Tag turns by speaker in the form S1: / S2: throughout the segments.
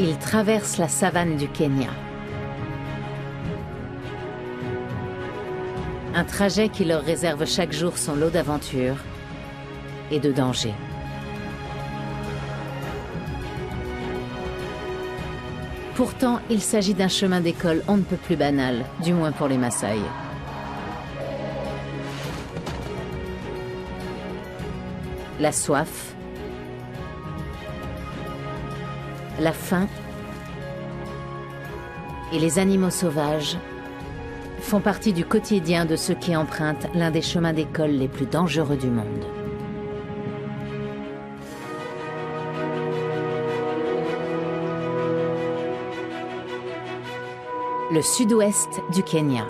S1: Ils traversent la savane du Kenya. Un trajet qui leur réserve chaque jour son lot d'aventures et de dangers. Pourtant, il s'agit d'un chemin d'école on ne peut plus banal, du moins pour les Maasai. La soif, la faim et les animaux sauvages font partie du quotidien de ceux qui empruntent l'un des chemins d'école les plus dangereux du monde. Le sud-ouest du Kenya.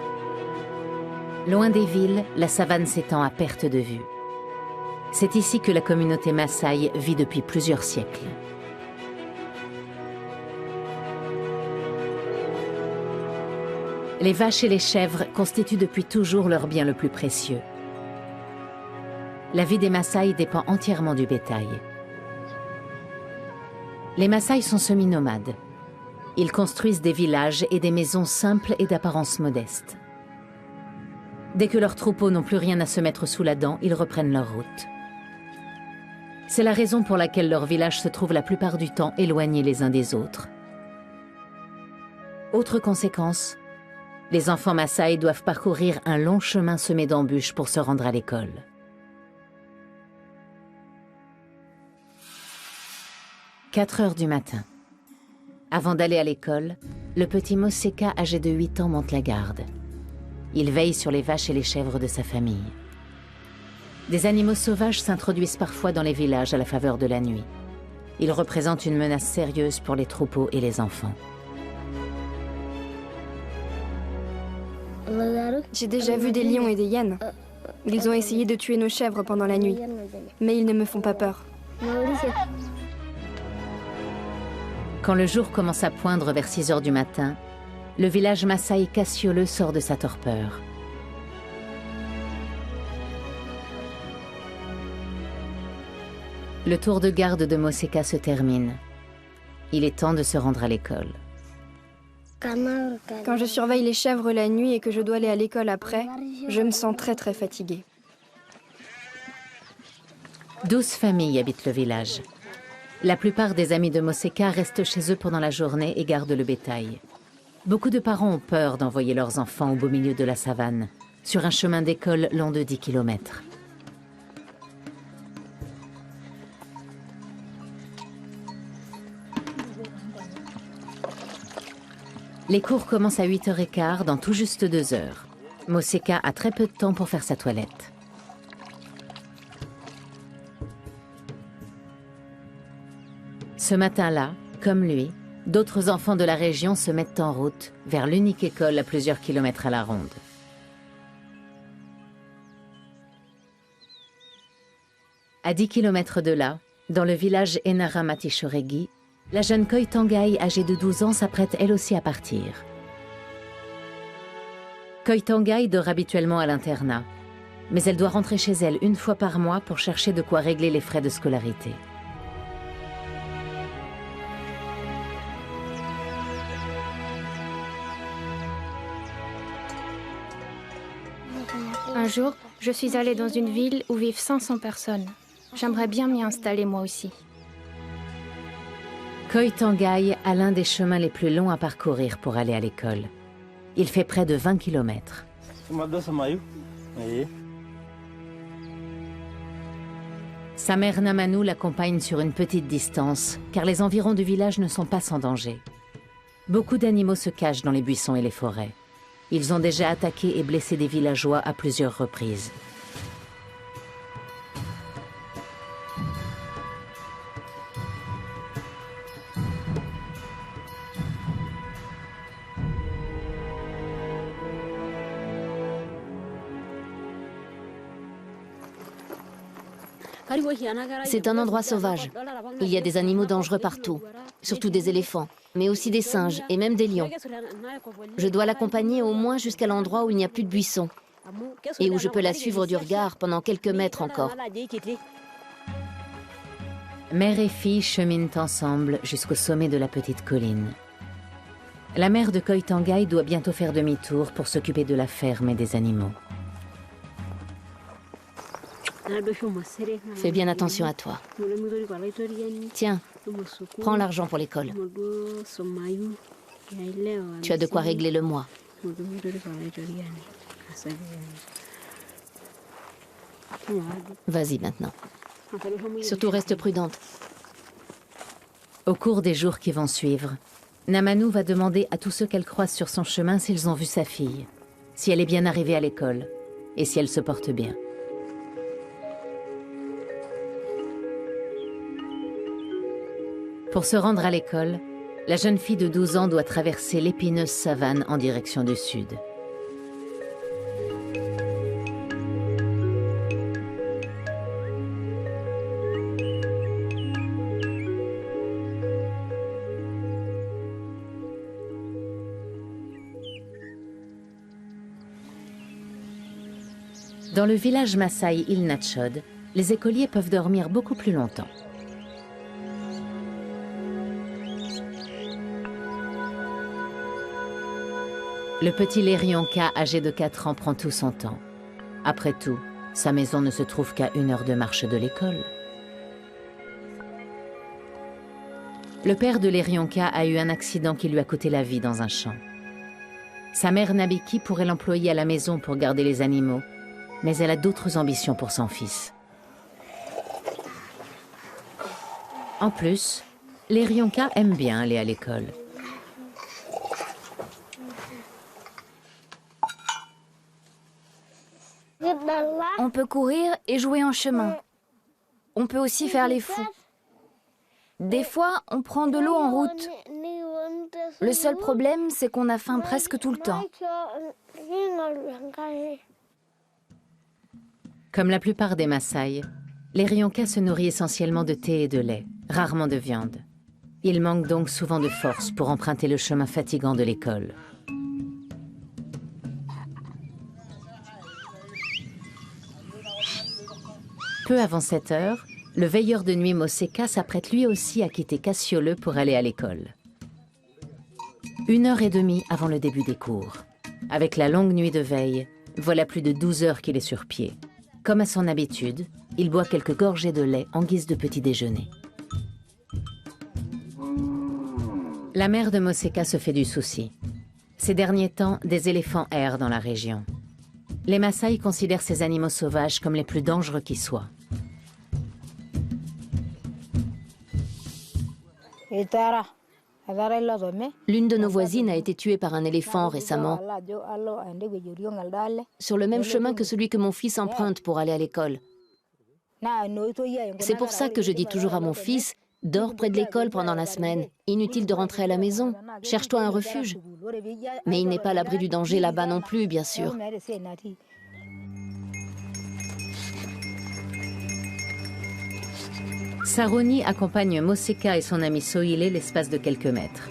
S1: Loin des villes, la savane s'étend à perte de vue. C'est ici que la communauté Maasai vit depuis plusieurs siècles. Les vaches et les chèvres constituent depuis toujours leur bien le plus précieux. La vie des Maasai dépend entièrement du bétail. Les Maasai sont semi-nomades. Ils construisent des villages et des maisons simples et d'apparence modeste. Dès que leurs troupeaux n'ont plus rien à se mettre sous la dent, ils reprennent leur route. C'est la raison pour laquelle leurs villages se trouvent la plupart du temps éloignés les uns des autres. Autre conséquence, les enfants Maasai doivent parcourir un long chemin semé d'embûches pour se rendre à l'école. « 4 heures du matin. Avant d'aller à l'école, le petit Moseka, âgé de 8 ans, monte la garde. Il veille sur les vaches et les chèvres de sa famille. Des animaux sauvages s'introduisent parfois dans les villages à la faveur de la nuit. Ils représentent une menace sérieuse pour les troupeaux et les enfants.
S2: J'ai déjà vu des lions et des hyènes. Ils ont essayé de tuer nos chèvres pendant la nuit, mais ils ne me font pas peur.
S1: Quand le jour commence à poindre vers 6 heures du matin, le village Maasai cassioleux sort de sa torpeur. Le tour de garde de Moseka se termine. Il est temps de se rendre à l'école.
S2: Quand je surveille les chèvres la nuit et que je dois aller à l'école après, je me sens très fatiguée.
S1: 12 familles habitent le village. La plupart des amis de Moseka restent chez eux pendant la journée et gardent le bétail. Beaucoup de parents ont peur d'envoyer leurs enfants au beau milieu de la savane, sur un chemin d'école long de 10 km. Les cours commencent à 8h15 dans tout juste 2 heures. Moseka a très peu de temps pour faire sa toilette. Ce matin-là, comme lui, d'autres enfants de la région se mettent en route vers l'unique école à plusieurs kilomètres à la ronde. À 10 km de là, dans le village Enara-Matishoregi, la jeune Koitangai, âgée de 12 ans, s'apprête elle aussi à partir. Koitangai dort habituellement à l'internat, mais elle doit rentrer chez elle une fois par mois pour chercher de quoi régler les frais de scolarité.
S3: Un jour, je suis allée dans une ville où vivent 500 personnes. J'aimerais bien m'y installer moi aussi.
S1: Koitangai a l'un des chemins les plus longs à parcourir pour aller à l'école. Il fait près de 20 km. Sa mère Namanu l'accompagne sur une petite distance, car les environs du village ne sont pas sans danger. Beaucoup d'animaux se cachent dans les buissons et les forêts. Ils ont déjà attaqué et blessé des villageois à plusieurs reprises.
S4: C'est un endroit sauvage. Il y a des animaux dangereux partout, surtout des éléphants, mais aussi des singes et même des lions. Je dois l'accompagner au moins jusqu'à l'endroit où il n'y a plus de buissons et où je peux la suivre du regard pendant quelques mètres encore.
S1: Mère et fille cheminent ensemble jusqu'au sommet de la petite colline. La mère de Koitangay doit bientôt faire demi-tour pour s'occuper de la ferme et des animaux.
S4: Fais bien attention à toi. Tiens, prends l'argent pour l'école. Tu as de quoi régler le mois. Vas-y maintenant. Surtout reste prudente.
S1: Au cours des jours qui vont suivre, Namanu va demander à tous ceux qu'elle croise sur son chemin s'ils ont vu sa fille, si elle est bien arrivée à l'école et si elle se porte bien. Pour se rendre à l'école, la jeune fille de 12 ans doit traverser l'épineuse savane en direction du sud. Dans le village Maasai Ilnachod, les écoliers peuvent dormir beaucoup plus longtemps. Le petit Lerionka, âgé de 4 ans, prend tout son temps. Après tout, sa maison ne se trouve qu'à 1 heure de marche de l'école. Le père de Lerionka a eu un accident qui lui a coûté la vie dans un champ. Sa mère Nabiki pourrait l'employer à la maison pour garder les animaux, mais elle a d'autres ambitions pour son fils. En plus, Lerionka aime bien aller à l'école.
S5: On peut courir et jouer en chemin. On peut aussi faire les fous. Des fois, on prend de l'eau en route. Le seul problème, c'est qu'on a faim presque tout le temps.
S1: Comme la plupart des Maasai, Lerionka se nourrit essentiellement de thé et de lait, rarement de viande. Il manque donc souvent de force pour emprunter le chemin fatigant de l'école. Peu avant 7 heures, le veilleur de nuit Moseka s'apprête lui aussi à quitter Cassioleux pour aller à l'école. 1h30 avant le début des cours. Avec la longue nuit de veille, voilà plus de 12 heures qu'il est sur pied. Comme à son habitude, il boit quelques gorgées de lait en guise de petit déjeuner. La mère de Moseka se fait du souci. Ces derniers temps, des éléphants errent dans la région. Les Maasai considèrent ces animaux sauvages comme les plus dangereux qui soient.
S4: L'une de nos voisines a été tuée par un éléphant récemment, sur le même chemin que celui que mon fils emprunte pour aller à l'école. C'est pour ça que je dis toujours à mon fils, dors près de l'école pendant la semaine. Inutile de rentrer à la maison. Cherche-toi un refuge. Mais il n'est pas à l'abri du danger là-bas non plus, bien sûr.
S1: Saroni accompagne Moseka et son ami Sohile l'espace de quelques mètres.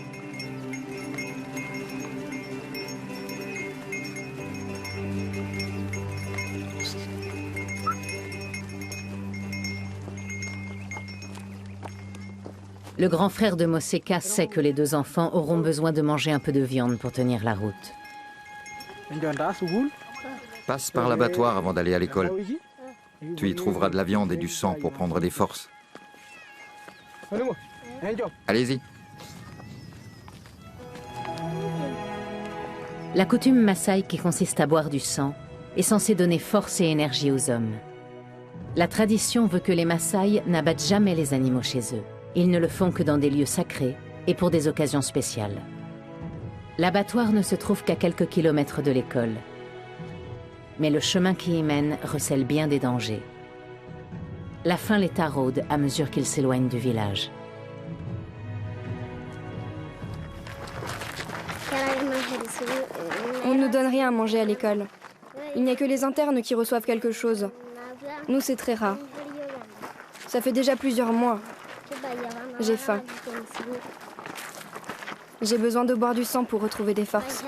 S1: Le grand frère de Moseka sait que les 2 enfants auront besoin de manger un peu de viande pour tenir la route.
S6: Passe par l'abattoir avant d'aller à l'école. Tu y trouveras de la viande et du sang pour prendre des forces. Allez-y.
S1: La coutume Maasai, qui consiste à boire du sang, est censée donner force et énergie aux hommes. La tradition veut que les Maasai n'abattent jamais les animaux chez eux. Ils ne le font que dans des lieux sacrés et pour des occasions spéciales. L'abattoir ne se trouve qu'à quelques kilomètres de l'école. Mais le chemin qui y mène recèle bien des dangers. La faim les taraude à mesure qu'ils s'éloignent du village.
S2: On ne nous donne rien à manger à l'école. Il n'y a que les internes qui reçoivent quelque chose. Nous, c'est très rare. Ça fait déjà plusieurs mois. J'ai faim. J'ai besoin de boire du sang pour retrouver des forces.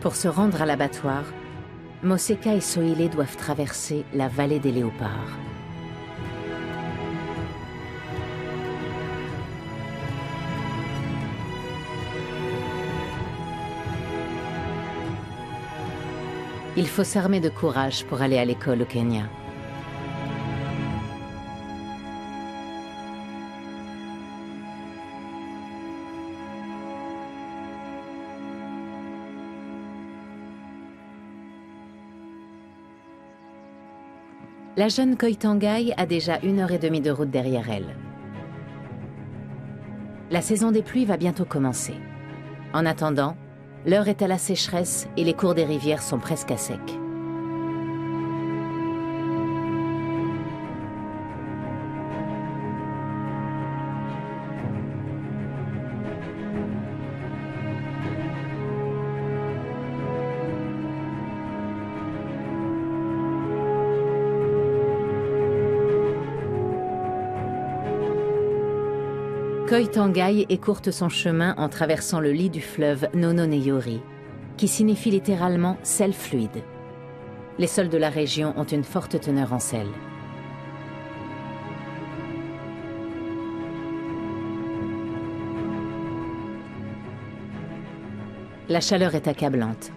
S1: Pour se rendre à l'abattoir, Moseka et Sohilé doivent traverser la vallée des léopards. Il faut s'armer de courage pour aller à l'école au Kenya. La jeune Koitangai a déjà 1h30 de route derrière elle. La saison des pluies va bientôt commencer. En attendant, l'heure est à la sécheresse et les cours des rivières sont presque à sec. Koitangai écourte son chemin en traversant le lit du fleuve Nononeyori, qui signifie littéralement sel fluide. Les sols de la région ont une forte teneur en sel. La chaleur est accablante.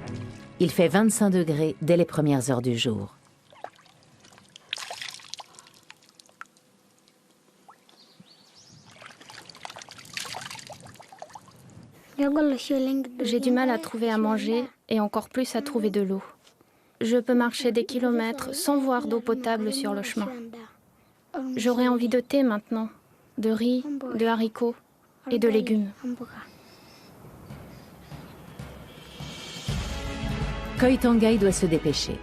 S1: Il fait 25 degrés dès les premières heures du jour.
S3: J'ai du mal à trouver à manger et encore plus à trouver de l'eau. Je peux marcher des kilomètres sans voir d'eau potable sur le chemin. J'aurais envie de thé maintenant, de riz, de haricots et de légumes.
S1: Koitangai doit se dépêcher.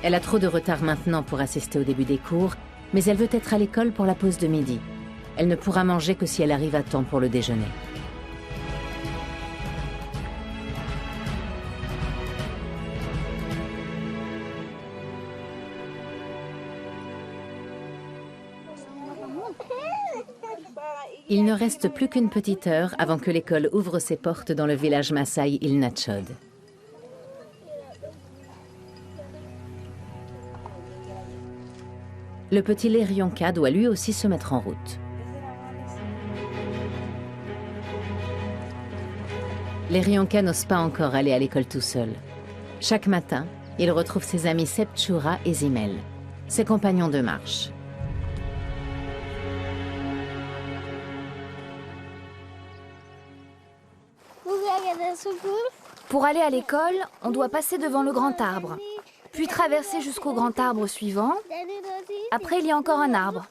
S1: Elle a trop de retard maintenant pour assister au début des cours, mais elle veut être à l'école pour la pause de midi. Elle ne pourra manger que si elle arrive à temps pour le déjeuner. Il ne reste plus qu'une petite heure avant que l'école ouvre ses portes dans le village Maasai Ilnachod. Le petit Lerionka doit lui aussi se mettre en route. Lerionka n'ose pas encore aller à l'école tout seul. Chaque matin, il retrouve ses amis Sepchura et Zimel, ses compagnons de marche.
S5: Pour aller à l'école, on doit passer devant le grand arbre, puis traverser jusqu'au grand arbre suivant. Après, il y a encore un arbre.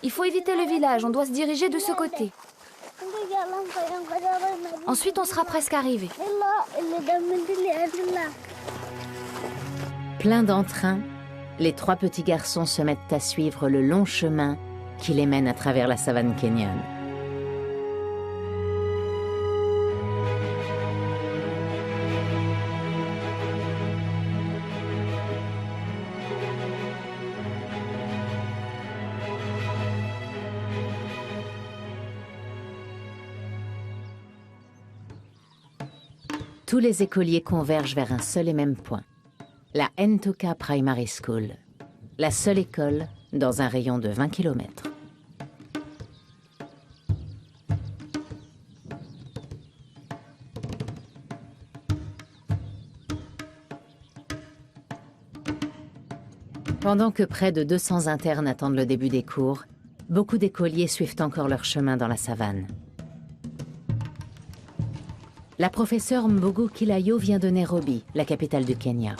S5: Il faut éviter le village, on doit se diriger de ce côté. Ensuite, on sera presque arrivé.
S1: Plein d'entrain, les trois petits garçons se mettent à suivre le long chemin qui les mène à travers la savane kenyane. Tous les écoliers convergent vers un seul et même point, la Ntoka Primary School, la seule école dans un rayon de 20 km. Pendant que près de 200 internes attendent le début des cours, beaucoup d'écoliers suivent encore leur chemin dans la savane. La professeure Mbogo Kilayo vient de Nairobi, la capitale du Kenya.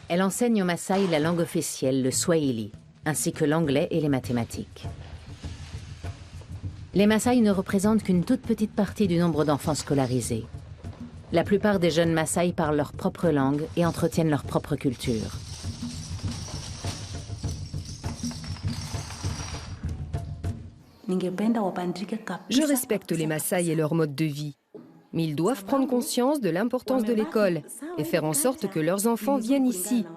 S1: Elle enseigne aux Maasai la langue officielle, le Swahili, ainsi que l'anglais et les mathématiques. Les Maasai ne représentent qu'une toute petite partie du nombre d'enfants scolarisés. La plupart des jeunes Maasai parlent leur propre langue et entretiennent leur propre culture.
S7: Je respecte les Maasai et leur mode de vie. Mais ils doivent prendre conscience de l'importance de l'école et faire en sorte que leurs enfants viennent ici.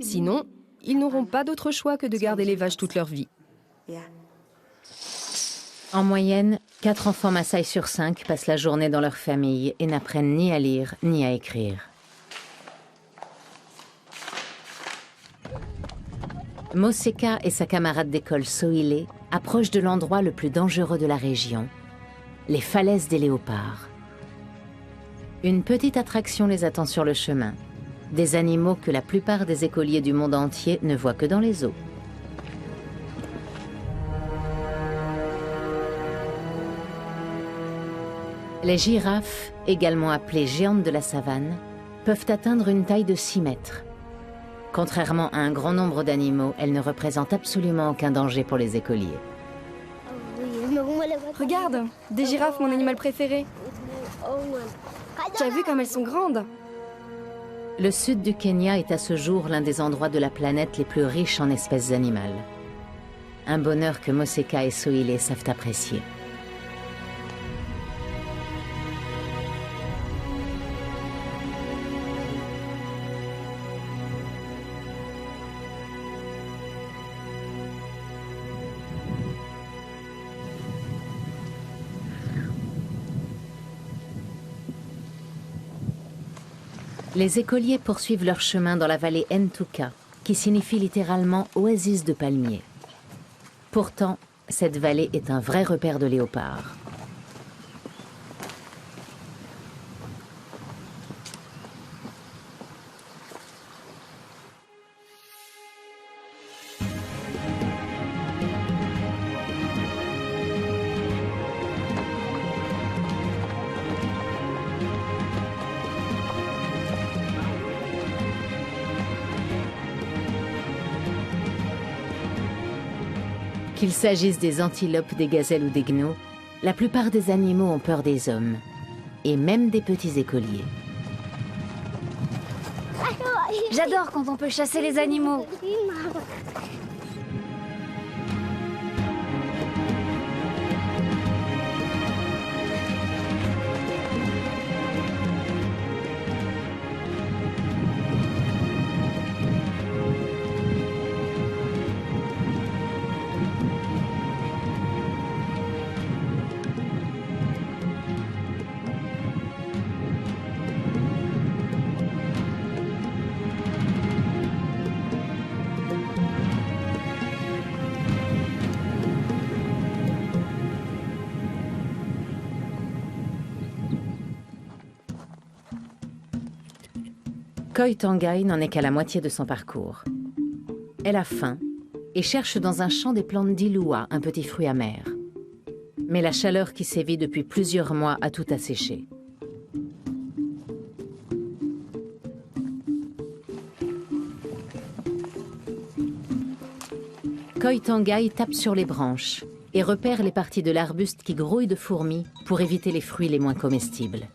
S7: Sinon, ils n'auront pas d'autre choix que de garder les vaches toute leur vie.
S1: En moyenne, 4 enfants Maasai sur 5 passent la journée dans leur famille et n'apprennent ni à lire ni à écrire. Moseka et sa camarade d'école Soile approchent de l'endroit le plus dangereux de la région, les falaises des léopards. Une petite attraction les attend sur le chemin, des animaux que la plupart des écoliers du monde entier ne voient que dans les eaux. Les girafes, également appelées géantes de la savane, peuvent atteindre une taille de 6 mètres. Contrairement à un grand nombre d'animaux, elles ne représentent absolument aucun danger pour les écoliers.
S2: Regarde, des girafes, mon animal préféré. Tu as vu comme elles sont grandes?
S1: Le sud du Kenya est à ce jour l'un des endroits de la planète les plus riches en espèces animales. Un bonheur que Moseka et Soile savent apprécier. Les écoliers poursuivent leur chemin dans la vallée Ntuka, qui signifie littéralement oasis de palmiers. Pourtant, cette vallée est un vrai repère de léopards. Qu'il s'agisse des antilopes, des gazelles ou des gnous, la plupart des animaux ont peur des hommes, et même des petits écoliers.
S5: J'adore quand on peut chasser les animaux. Koi Tangai n'en est qu'à la moitié de son parcours. Elle a faim et cherche dans un champ des plantes d'Ilua, un petit fruit amer. Mais la chaleur qui sévit depuis plusieurs mois a tout asséché. Koi Tangai tape sur les branches et repère les parties de l'arbuste qui grouillent de fourmis pour éviter les fruits les moins comestibles.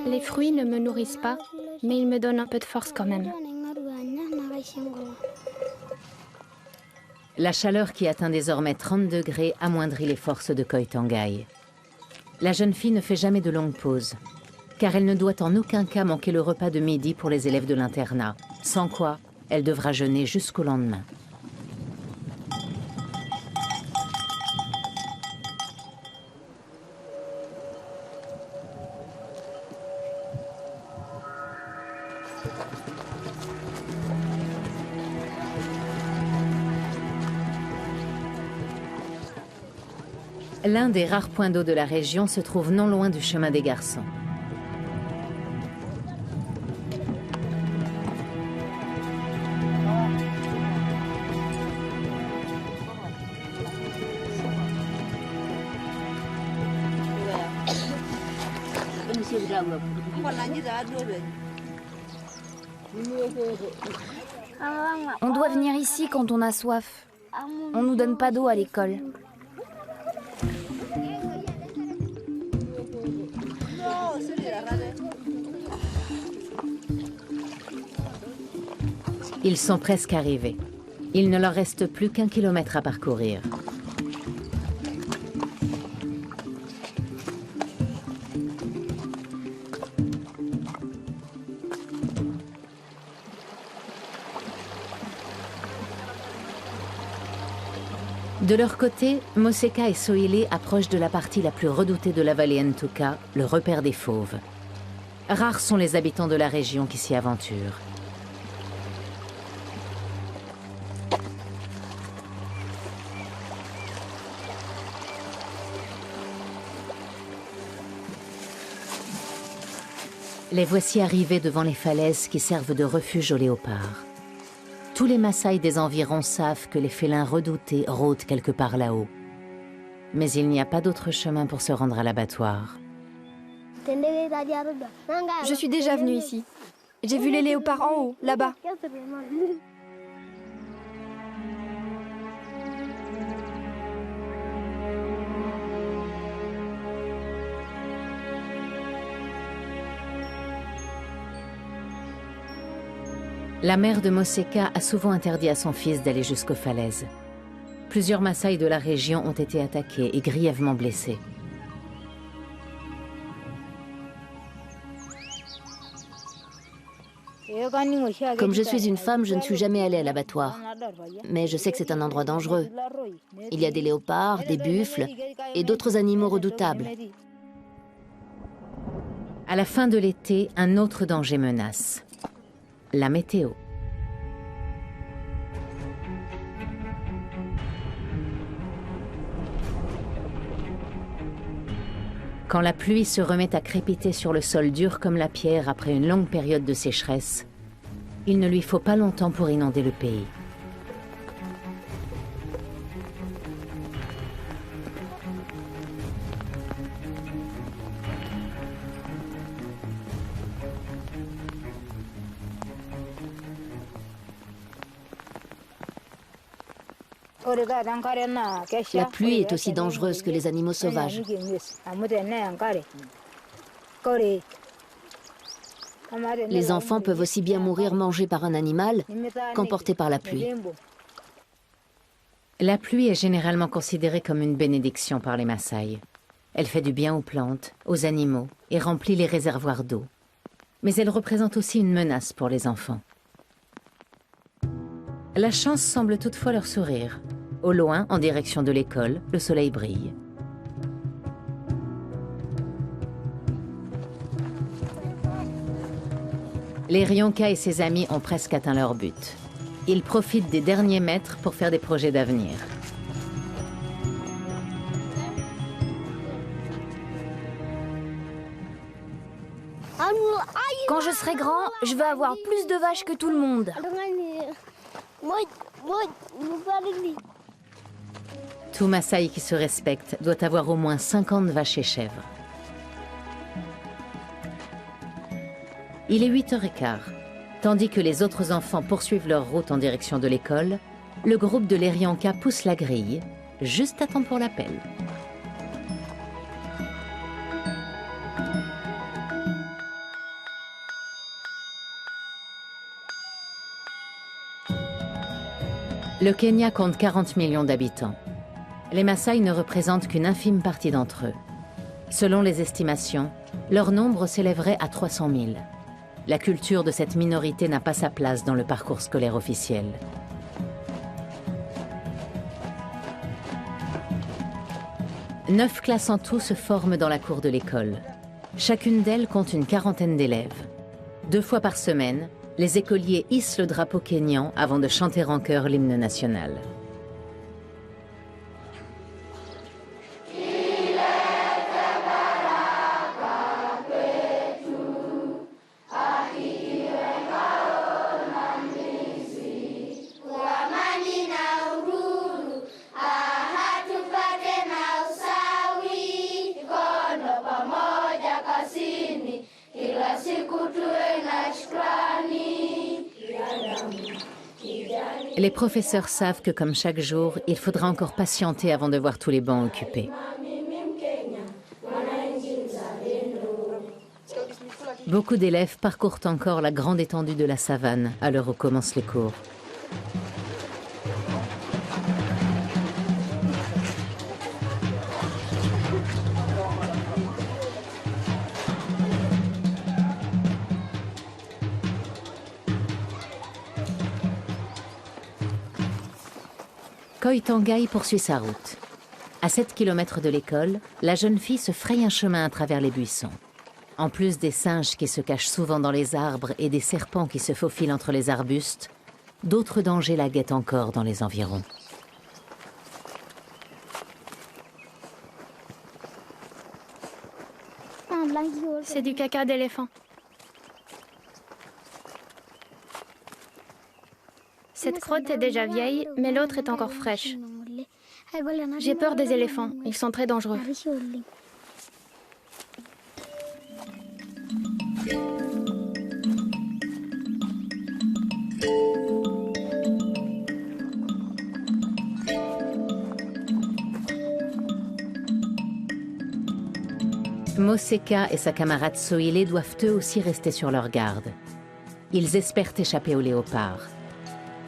S3: Les fruits ne me nourrissent pas, mais ils me donnent un peu de force quand même.
S1: La chaleur qui atteint désormais 30 degrés amoindrit les forces de Koi Tangai. La jeune fille ne fait jamais de longues pauses, car elle ne doit en aucun cas manquer le repas de midi pour les élèves de l'internat, sans quoi elle devra jeûner jusqu'au lendemain. L'un des rares points d'eau de la région se trouve non loin du chemin des garçons.
S5: On doit venir ici quand on a soif. On nous donne pas d'eau à l'école.
S1: Ils sont presque arrivés. Il ne leur reste plus qu'1 kilomètre à parcourir. De leur côté, Moseka et Soile approchent de la partie la plus redoutée de la vallée Ntuka, le repère des fauves. Rares sont les habitants de la région qui s'y aventurent. Les voici arrivés devant les falaises qui servent de refuge aux léopards. Tous les Maasai des environs savent que les félins redoutés rôdent quelque part là-haut. Mais il n'y a pas d'autre chemin pour se rendre à l'abattoir.
S2: Je suis déjà venue ici. J'ai vu les léopards en haut, là-bas.
S1: La mère de Moseka a souvent interdit à son fils d'aller jusqu'aux falaises. Plusieurs Maasai de la région ont été attaqués et grièvement blessés.
S4: Comme je suis une femme, je ne suis jamais allée à l'abattoir. Mais je sais que c'est un endroit dangereux. Il y a des léopards, des buffles et d'autres animaux redoutables.
S1: À la fin de l'été, un autre danger menace. La météo. Quand la pluie se remet à crépiter sur le sol dur comme la pierre après une longue période de sécheresse, il ne lui faut pas longtemps pour inonder le pays.
S4: La pluie est aussi dangereuse que les animaux sauvages. Les enfants peuvent aussi bien mourir mangés par un animal qu'emportés par la pluie.
S1: La pluie est généralement considérée comme une bénédiction par les Maasai. Elle fait du bien aux plantes, aux animaux et remplit les réservoirs d'eau. Mais elle représente aussi une menace pour les enfants. La chance semble toutefois leur sourire. Au loin, en direction de l'école, le soleil brille. Les Rionka et ses amis ont presque atteint leur but. Ils profitent des derniers mètres pour faire des projets d'avenir.
S5: Quand je serai grand, je veux avoir plus de vaches que tout le monde.
S1: Tout Maasai qui se respecte doit avoir au moins 50 vaches et chèvres. Il est 8h15. Tandis que les autres enfants poursuivent leur route en direction de l'école, le groupe de l'Erianka pousse la grille, juste à temps pour l'appel. Le Kenya compte 40 millions d'habitants. Les Maasai ne représentent qu'une infime partie d'entre eux. Selon les estimations, leur nombre s'élèverait à 300 000. La culture de cette minorité n'a pas sa place dans le parcours scolaire officiel. Neuf classes en tout se forment dans la cour de l'école. Chacune d'elles compte une quarantaine d'élèves. 2 fois par semaine, les écoliers hissent le drapeau kényan avant de chanter en chœur l'hymne national. Les professeurs savent que, comme chaque jour, il faudra encore patienter avant de voir tous les bancs occupés. Beaucoup d'élèves parcourent encore la grande étendue de la savane à l'heure où commencent les cours. Koitangai poursuit sa route. À 7 km de l'école, la jeune fille se fraye un chemin à travers les buissons. En plus des singes qui se cachent souvent dans les arbres et des serpents qui se faufilent entre les arbustes, d'autres dangers la guettent encore dans les environs.
S3: C'est du caca d'éléphant. Cette crotte est déjà vieille, mais l'autre est encore fraîche. J'ai peur des éléphants, ils sont très dangereux.
S1: Moseka et sa camarade Soile doivent eux aussi rester sur leur garde. Ils espèrent échapper aux léopards.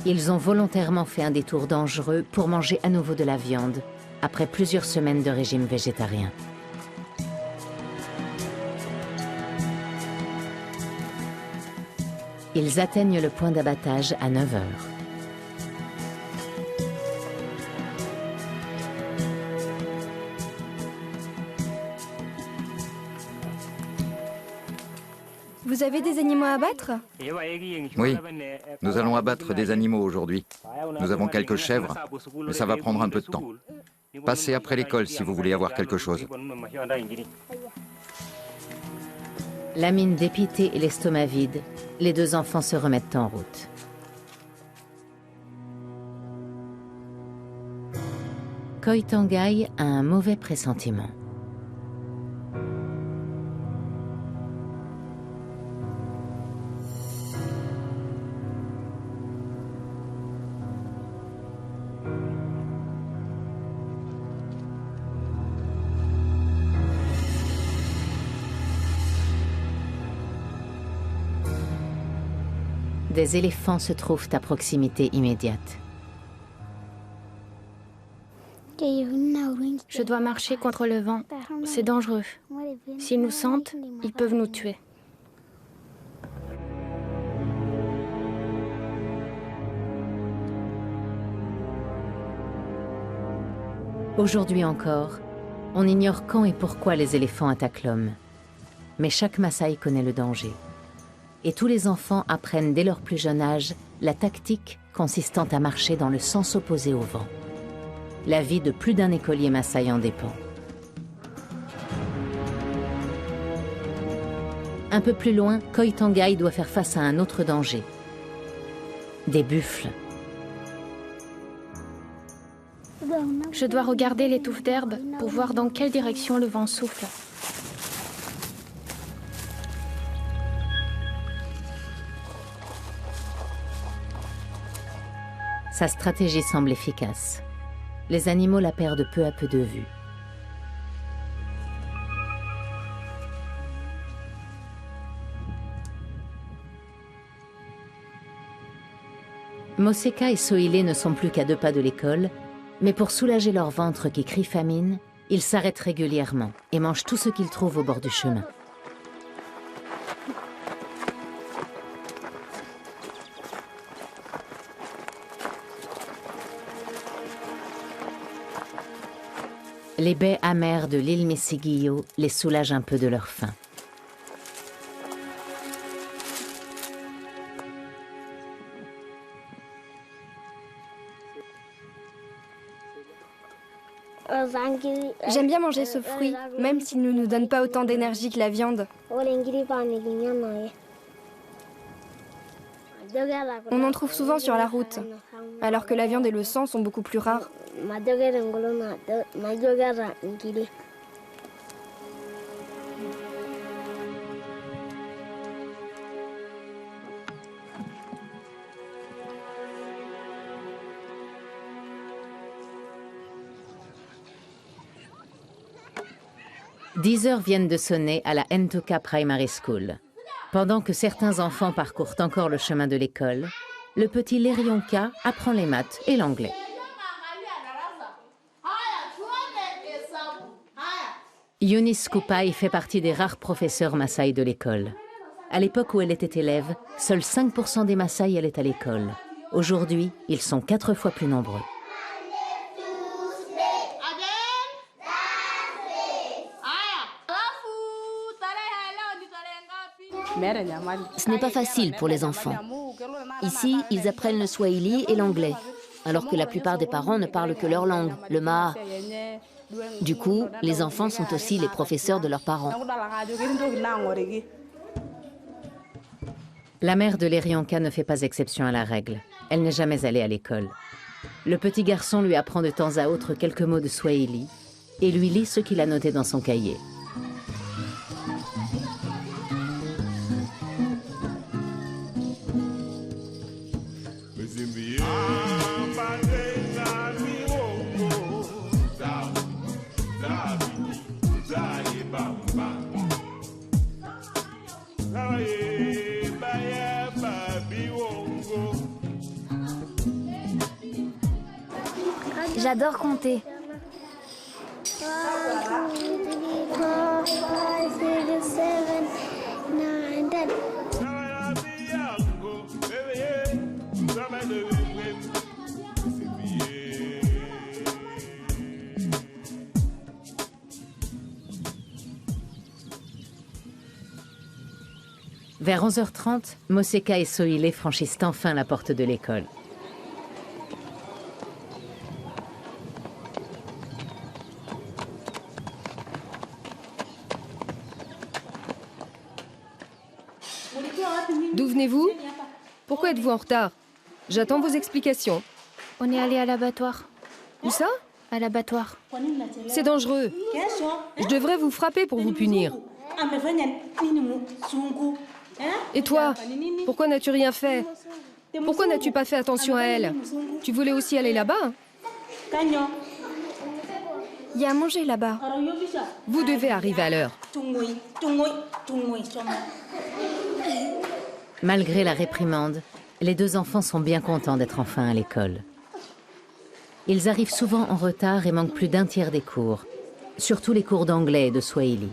S1: Ils ont volontairement fait un détour dangereux pour manger à nouveau de la viande, après plusieurs semaines de régime végétarien. Ils atteignent le point d'abattage à 9 heures.
S2: Vous avez des animaux à abattre?
S6: Oui, nous allons abattre des animaux aujourd'hui. Nous avons quelques chèvres, mais ça va prendre un peu de temps. Passez après l'école si vous voulez avoir quelque chose.
S1: La mine dépitée et l'estomac vide, les deux enfants se remettent en route. Khoi Thangai a un mauvais pressentiment. Des éléphants se trouvent à proximité immédiate.
S3: Je dois marcher contre le vent, c'est dangereux. S'ils nous sentent, ils peuvent nous tuer.
S1: Aujourd'hui encore, on ignore quand et pourquoi les éléphants attaquent l'homme. Mais chaque Maasai connaît le danger. Et tous les enfants apprennent dès leur plus jeune âge la tactique consistant à marcher dans le sens opposé au vent. La vie de plus d'un écolier Maasai en dépend. Un peu plus loin, Khoi Thangai doit faire face à un autre danger. Des buffles.
S3: Je dois regarder les touffes d'herbe pour voir dans quelle direction le vent souffle.
S1: Sa stratégie semble efficace. Les animaux la perdent peu à peu de vue. Moseka et Soile ne sont plus qu'à 2 pas de l'école, mais pour soulager leur ventre qui crie famine, ils s'arrêtent régulièrement et mangent tout ce qu'ils trouvent au bord du chemin. Les baies amères de l'île Messigillo les soulagent un peu de leur faim.
S2: J'aime bien manger ce fruit, même s'il ne nous donne pas autant d'énergie que la viande. On en trouve souvent sur la route, alors que la viande et le sang sont beaucoup plus rares. «
S1: 10 heures viennent de sonner à la Ntoka Primary School. Pendant que certains enfants parcourent encore le chemin de l'école, le petit Lerionka apprend les maths et l'anglais. Eunice Kupai fait partie des rares professeurs Maasai de l'école. À l'époque où elle était élève, seuls 5% des Maasai allaient à l'école. Aujourd'hui, ils sont 4 fois plus nombreux.
S4: Ce n'est pas facile pour les enfants. Ici, ils apprennent le swahili et l'anglais, alors que la plupart des parents ne parlent que leur langue, le maa. Du coup, les enfants sont aussi les professeurs de leurs parents.
S1: La mère de Lerianka ne fait pas exception à la règle. Elle n'est jamais allée à l'école. Le petit garçon lui apprend de temps à autre quelques mots de swahili et lui lit ce qu'il a noté dans son cahier.
S5: J'adore compter.
S1: Vers 11h30, Moseka et Sohilé franchissent enfin la porte de l'école.
S7: D'où venez-vous? Pourquoi êtes-vous en retard? J'attends vos explications.
S3: On est allé à l'abattoir.
S7: Où ça?
S3: À l'abattoir.
S7: C'est dangereux. Je devrais vous frapper pour vous punir. Et toi? Pourquoi n'as-tu rien fait? Pourquoi n'as-tu pas fait attention à elle? Tu voulais aussi aller là-bas?
S2: Il y a à manger là-bas.
S7: Vous devez arriver à l'heure.
S1: Malgré la réprimande, les deux enfants sont bien contents d'être enfin à l'école. Ils arrivent souvent en retard et manquent plus d'un tiers des cours, surtout les cours d'anglais et de swahili.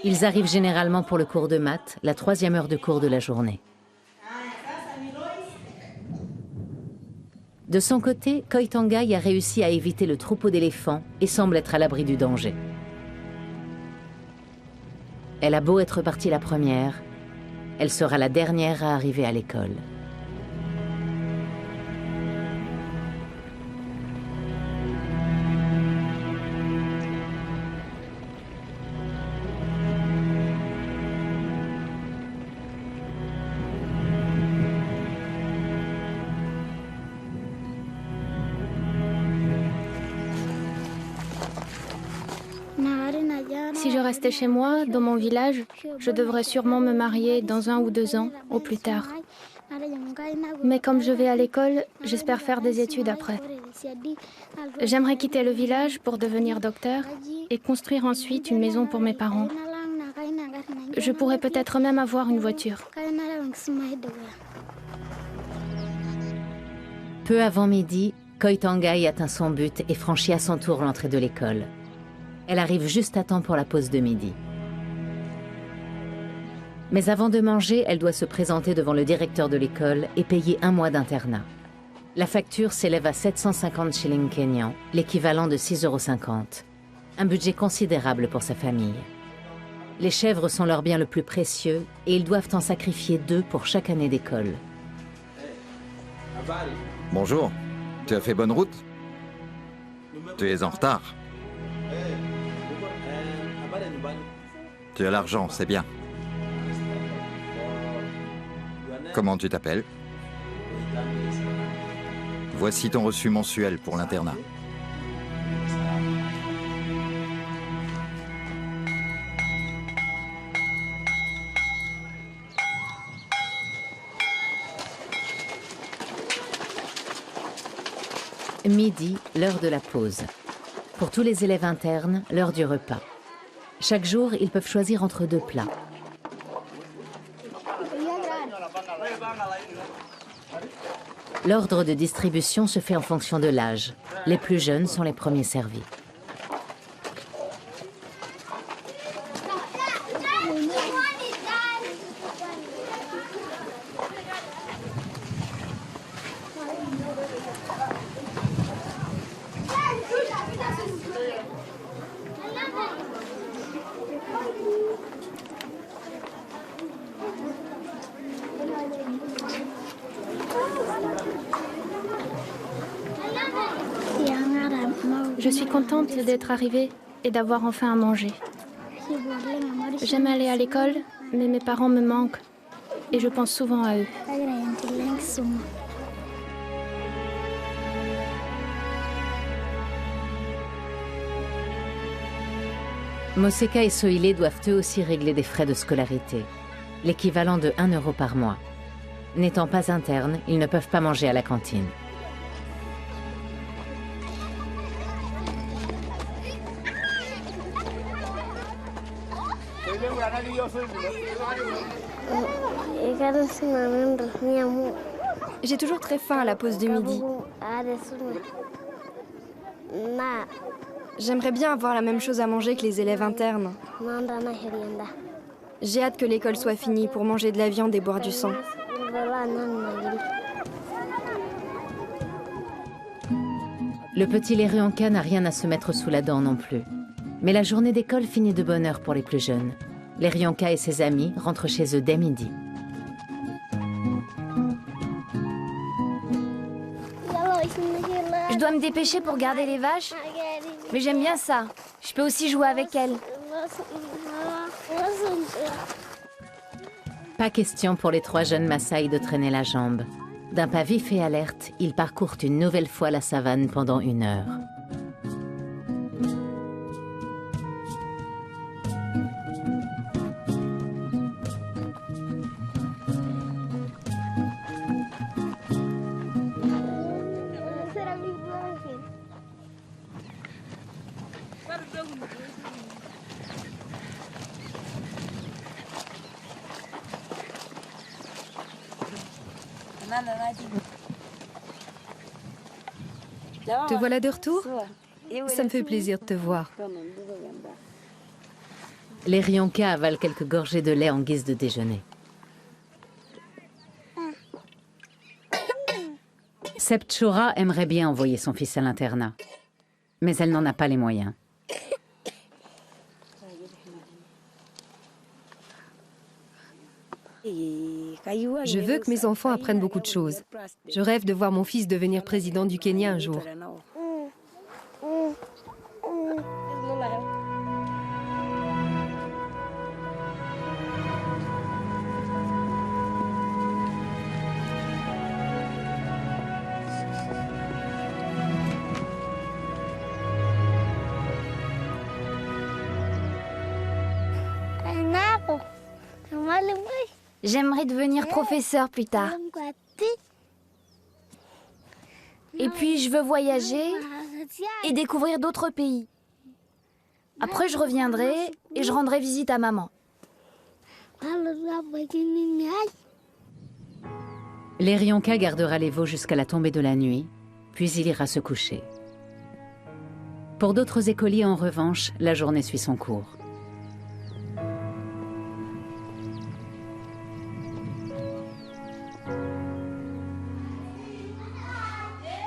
S1: Ils arrivent généralement pour le cours de maths, la 3e heure de cours de la journée. De son côté, Koitangai a réussi à éviter le troupeau d'éléphants et semble être à l'abri du danger. Elle a beau être partie la première, elle sera la dernière à arriver à l'école.
S3: Si je restais chez moi, dans mon village, je devrais sûrement me marier dans 1 ou 2 ans, au plus tard. Mais comme je vais à l'école, j'espère faire des études après. J'aimerais quitter le village pour devenir docteur et construire ensuite une maison pour mes parents. Je pourrais peut-être même avoir une voiture.
S1: Peu avant midi, Koitangai atteint son but et franchit à son tour l'entrée de l'école. Elle arrive juste à temps pour la pause de midi. Mais avant de manger, elle doit se présenter devant le directeur de l'école et payer 1 mois d'internat. La facture s'élève à 750 shillings kenyans, l'équivalent de 6,50 €. Un budget considérable pour sa famille. Les chèvres sont leur bien le plus précieux et ils doivent en sacrifier 2 pour chaque année d'école.
S6: Bonjour, tu as fait bonne route? Tu es en retard. Tu as l'argent, c'est bien. Comment tu t'appelles? Voici ton reçu mensuel pour l'internat.
S1: Midi, l'heure de la pause. Pour tous les élèves internes, l'heure du repas. Chaque jour, ils peuvent choisir entre 2 plats. L'ordre de distribution se fait en fonction de l'âge. Les plus jeunes sont les premiers servis.
S3: Je suis contente d'être arrivée et d'avoir enfin à manger. J'aime aller à l'école, mais mes parents me manquent et je pense souvent à eux.
S1: Moseka et Sohilé doivent eux aussi régler des frais de scolarité, l'équivalent de 1 euro par mois. N'étant pas internes, ils ne peuvent pas manger à la cantine.
S2: J'ai toujours très faim à la pause du midi. J'aimerais bien avoir la même chose à manger que les élèves internes. J'ai hâte que l'école soit finie pour manger de la viande et boire du sang.
S1: Le petit Leryanka n'a rien à se mettre sous la dent non plus. Mais la journée d'école finit de bonne heure pour les plus jeunes. Leryanka et ses amis rentrent chez eux dès midi.
S5: Je dois me dépêcher pour garder les vaches, mais j'aime bien ça. Je peux aussi jouer avec elles.
S1: Pas question pour les 3 jeunes Maasai de traîner la jambe. D'un pas vif et alerte, ils parcourent une nouvelle fois la savane pendant 1 heure.
S7: Te voilà de retour? Ça me fait plaisir de te voir.
S1: Leryanka avale quelques gorgées de lait en guise de déjeuner. Septchoura aimerait bien envoyer son fils à l'internat, mais elle n'en a pas les moyens.
S7: Je veux que mes enfants apprennent beaucoup de choses. Je rêve de voir mon fils devenir président du Kenya un jour.
S5: J'aimerais devenir professeur plus tard. Et puis je veux voyager et découvrir d'autres pays. Après je reviendrai et je rendrai visite à maman.
S1: Leryanka gardera les veaux jusqu'à la tombée de la nuit, puis il ira se coucher. Pour d'autres écoliers, en revanche, la journée suit son cours.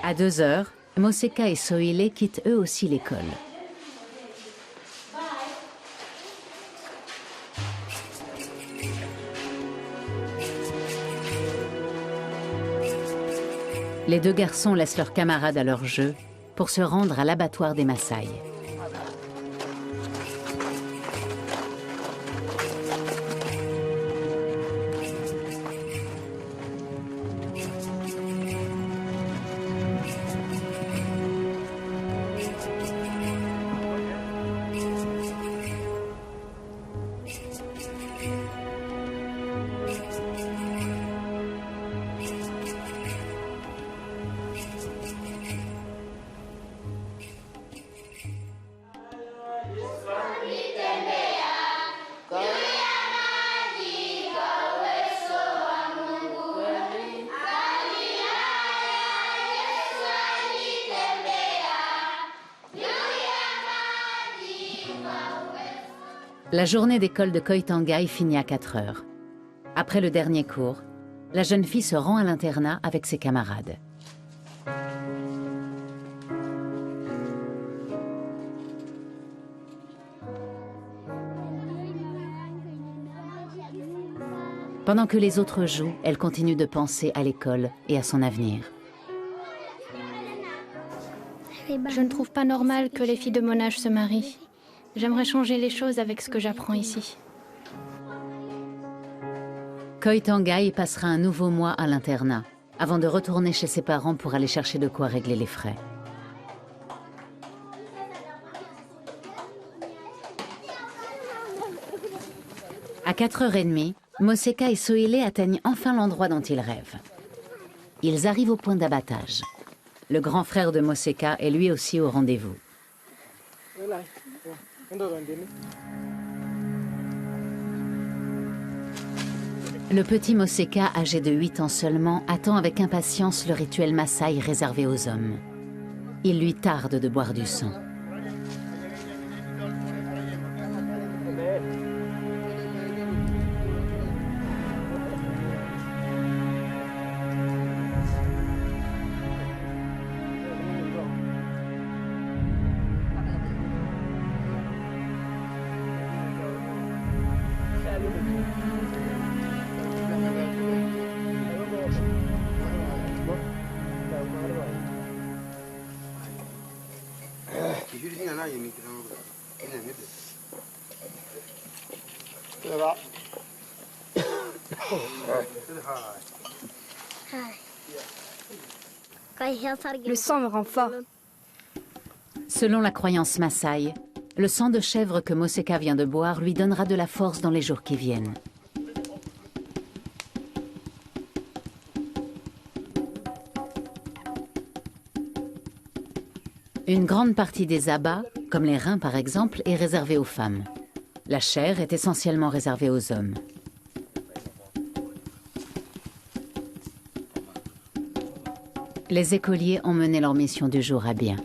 S1: À 2 heures, Moseka et Sohilé quittent eux aussi l'école. Les 2 garçons laissent leurs camarades à leur jeu pour se rendre à l'abattoir des Maasai. La journée d'école de Koitangai finit à 4 heures. Après le dernier cours, la jeune fille se rend à l'internat avec ses camarades. Pendant que les autres jouent, elle continue de penser à l'école et à son avenir.
S3: Je ne trouve pas normal que les filles de mon âge se marient. J'aimerais changer les choses avec ce que j'apprends ici.
S1: Koitangai passera un nouveau mois à l'internat, avant de retourner chez ses parents pour aller chercher de quoi régler les frais. À 4h30, Moseka et Soele atteignent enfin l'endroit dont ils rêvent. Ils arrivent au point d'abattage. Le grand frère de Moseka est lui aussi au rendez-vous. Le petit Moseka, âgé de 8 ans seulement, attend avec impatience le rituel Maasai réservé aux hommes. Il lui tarde de boire du sang.
S2: Le sang me rend fort.
S1: Selon la croyance Maasai, le sang de chèvre que Moseka vient de boire lui donnera de la force dans les jours qui viennent. Une grande partie des abats, comme les reins par exemple, est réservée aux femmes. La chair est essentiellement réservée aux hommes. Les écoliers ont mené leur mission du jour à bien.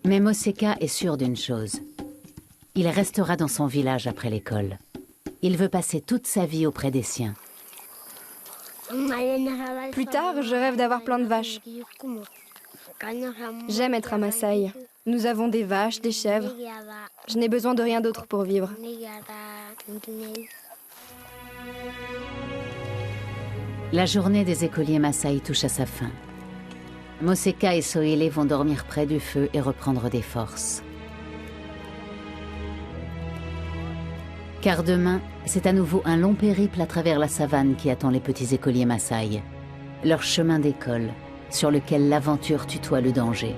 S1: Mais Moseka est sûr d'une chose. Il restera dans son village après l'école. Il veut passer toute sa vie auprès des siens.
S2: Plus tard, je rêve d'avoir plein de vaches. J'aime être un Maasai. Nous avons des vaches, des chèvres. Je n'ai besoin de rien d'autre pour vivre.
S1: La journée des écoliers Maasai touche à sa fin. Moseka et Soele vont dormir près du feu et reprendre des forces. Car demain, c'est à nouveau un long périple à travers la savane qui attend les petits écoliers Maasai. Leur chemin d'école, sur lequel l'aventure tutoie le danger.